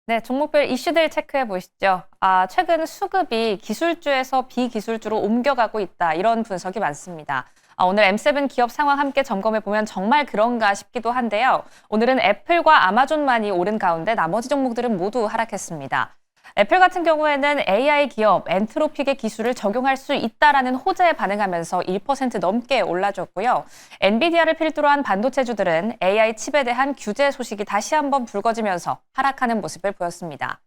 네, 종목별 이슈들 체크해 보시죠. 최근 수급이 기술주에서 비기술주로 옮겨가고 있다. 이런 분석이 많습니다. 오늘 M7 기업 상황 함께 점검해 보면 정말 그런가 싶기도 한데요. 오늘은 애플과 아마존만이 오른 가운데 나머지 종목들은 모두 하락했습니다. 애플 같은 경우에는 AI 기업 엔트로픽의 기술을 적용할 수 있다라는 호재에 반응하면서 1% 넘게 올라줬고요. 엔비디아를 필두로 한 반도체주들은 AI 칩에 대한 규제 소식이 다시 한번 불거지면서 하락하는 모습을 보였습니다.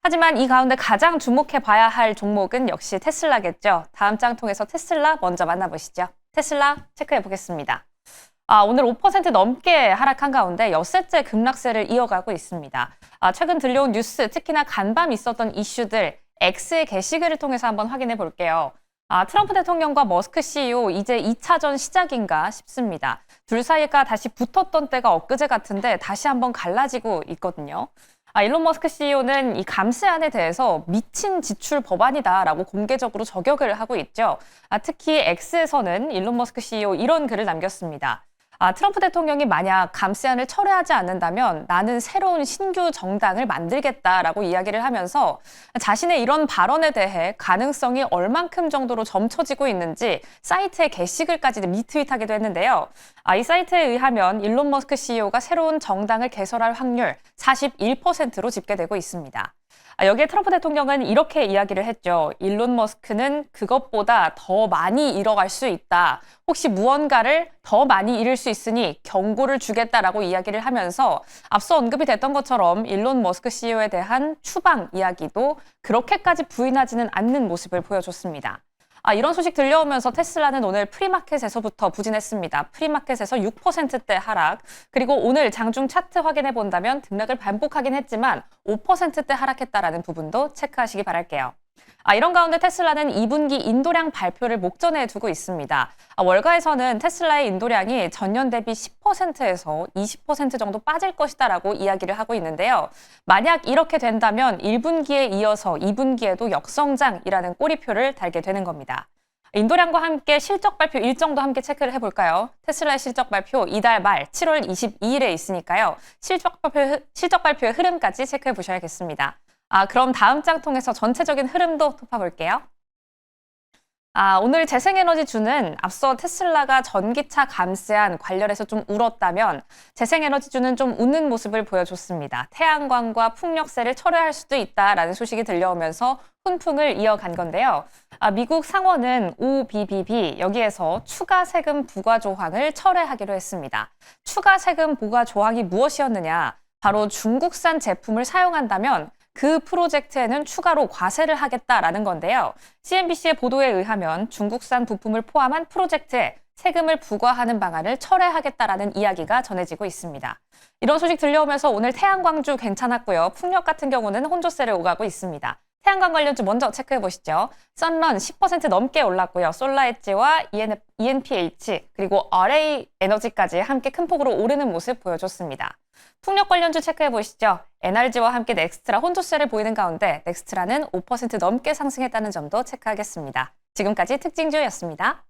하지만 이 가운데 가장 주목해 봐야 할 종목은 역시 테슬라겠죠. 다음 장 통해서 테슬라 먼저 만나보시죠. 테슬라 체크해 보겠습니다. 오늘 5% 넘게 하락한 가운데 엿새째 급락세를 이어가고 있습니다. 최근 들려온 뉴스, 특히나 간밤 있었던 이슈들, X의 게시글을 통해서 한번 확인해 볼게요. 트럼프 대통령과 머스크 CEO 이제 2차전 시작인가 싶습니다. 둘 사이가 다시 붙었던 때가 엊그제 같은데 다시 한번 갈라지고 있거든요. 일론 머스크 CEO는 이 감세안에 대해서 미친 지출 법안이다라고 공개적으로 저격을 하고 있죠. 특히 X에서는 일론 머스크 CEO 이런 글을 남겼습니다. 트럼프 대통령이 만약 감세안을 철회하지 않는다면 나는 새로운 신규 정당을 만들겠다라고 이야기를 하면서 자신의 이런 발언에 대해 가능성이 얼만큼 정도로 점쳐지고 있는지 사이트의 게시글까지 리트윗하기도 했는데요. 이 사이트에 의하면 일론 머스크 CEO가 새로운 정당을 개설할 확률 41%로 집계되고 있습니다. 여기에 트럼프 대통령은 이렇게 이야기를 했죠. 일론 머스크는 그것보다 더 많이 잃어갈 수 있다. 혹시 무언가를 더 많이 잃을 수 있으니 경고를 주겠다라고 이야기를 하면서 앞서 언급이 됐던 것처럼 일론 머스크 CEO에 대한 추방 이야기도 그렇게까지 부인하지는 않는 모습을 보여줬습니다. 이런 소식 들려오면서 테슬라는 오늘 프리마켓에서부터 부진했습니다. 프리마켓에서 6%대 하락, 그리고 오늘 장중 차트 확인해 본다면 등락을 반복하긴 했지만 5%대 하락했다라는 부분도 체크하시기 바랄게요. 이런 가운데 테슬라는 2분기 인도량 발표를 목전에 두고 있습니다. 월가에서는 테슬라의 인도량이 전년 대비 10%에서 20% 정도 빠질 것이다라고 이야기를 하고 있는데요. 만약 이렇게 된다면 1분기에 이어서 2분기에도 역성장이라는 꼬리표를 달게 되는 겁니다. 인도량과 함께 실적 발표 일정도 함께 체크를 해볼까요? 테슬라의 실적 발표 이달 말 7월 22일에 있으니까요. 실적 발표의 흐름까지 체크해 보셔야겠습니다. 그럼 다음 장 통해서 전체적인 흐름도 톱어볼게요. 오늘 재생에너지주는 앞서 테슬라가 전기차 감세안 관련해서 좀 울었다면 재생에너지주는 좀 웃는 모습을 보여줬습니다. 태양광과 풍력세를 철회할 수도 있다라는 소식이 들려오면서 훈풍을 이어간 건데요. 미국 상원은 OBBB 여기에서 추가 세금 부과 조항을 철회하기로 했습니다. 추가 세금 부과 조항이 무엇이었느냐? 바로 중국산 제품을 사용한다면 그 프로젝트에는 추가로 과세를 하겠다라는 건데요. CNBC의 보도에 의하면 중국산 부품을 포함한 프로젝트에 세금을 부과하는 방안을 철회하겠다라는 이야기가 전해지고 있습니다. 이런 소식 들려오면서 오늘 태양광주 괜찮았고요. 풍력 같은 경우는 혼조세를 오가고 있습니다. 태양광 관련주 먼저 체크해 보시죠. 선런 10% 넘게 올랐고요. 솔라엣지와 ENPH 그리고 RA 에너지까지 함께 큰 폭으로 오르는 모습 보여줬습니다. 풍력 관련주 체크해 보시죠. NRG와 함께 넥스트라 혼조세를 보이는 가운데 넥스트라는 5% 넘게 상승했다는 점도 체크하겠습니다. 지금까지 특징주였습니다.